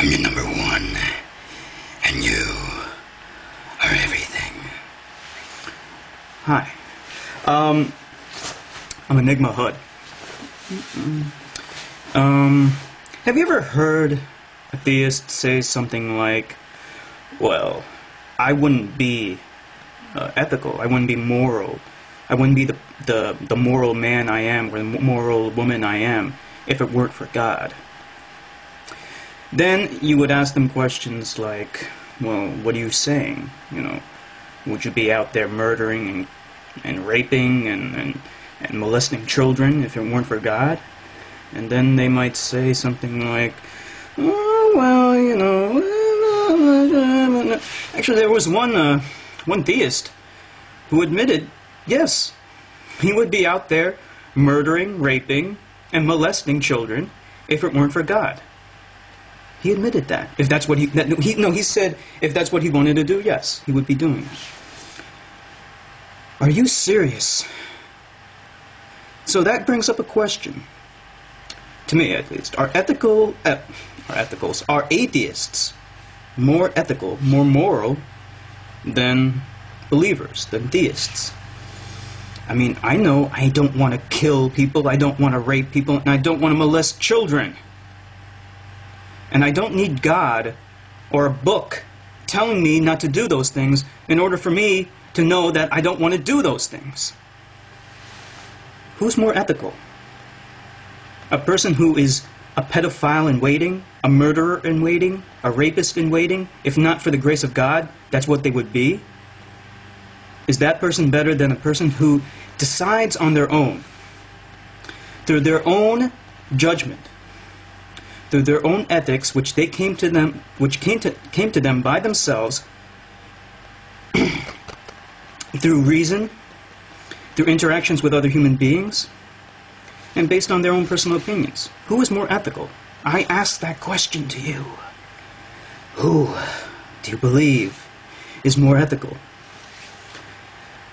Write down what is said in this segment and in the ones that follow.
I'm your number one, and you are everything. Hi. I'm Enigma Hood. Have you ever heard a theist say something like, well, I wouldn't be ethical, I wouldn't be moral, I wouldn't be the moral man I am, or the moral woman I am, if it weren't for God? Then you would ask them questions like, well, what are you saying? You know, would you be out there murdering and raping and molesting children if it weren't for God? And then they might say something like, oh, well, you know... Actually, there was one theist who admitted, yes, he would be out there murdering, raping, and molesting children if it weren't for God. He admitted that. If that's what he said if that's what he wanted to do, yes, he would be doing it. Are you serious? So that brings up a question, to me at least. Are atheists more ethical, more moral than believers, than theists? I mean, I know I don't want to kill people, I don't want to rape people, and I don't want to molest children. And I don't need God or a book telling me not to do those things in order for me to know that I don't want to do those things. Who's more ethical? A person who is a pedophile in waiting, a murderer in waiting, a rapist in waiting? If not for the grace of God, that's what they would be? Is that person better than a person who decides on their own, through their own judgment, through their own ethics, which came to them by themselves, through reason, through interactions with other human beings, and based on their own personal opinions? Who is more ethical? I ask that question to you. Who do you believe is more ethical?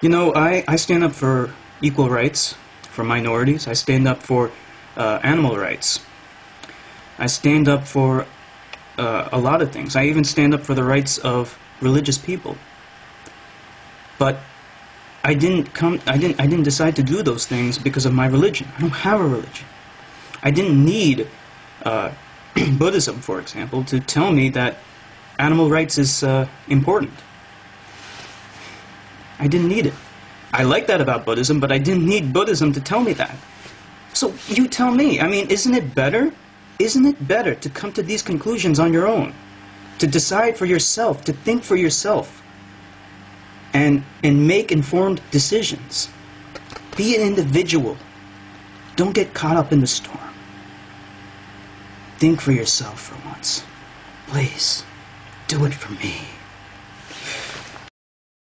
You know, I stand up for equal rights for minorities. I stand up for animal rights. I stand up for a lot of things. I even stand up for the rights of religious people. But I didn't decide to do those things because of my religion. I don't have a religion. I didn't need Buddhism, for example, to tell me that animal rights is important. I didn't need it. I like that about Buddhism, but I didn't need Buddhism to tell me that. So you tell me, I mean, isn't it better? Isn't it better to come to these conclusions on your own? To decide for yourself, to think for yourself, and make informed decisions. Be an individual. Don't get caught up in the storm. Think for yourself for once. Please, do it for me.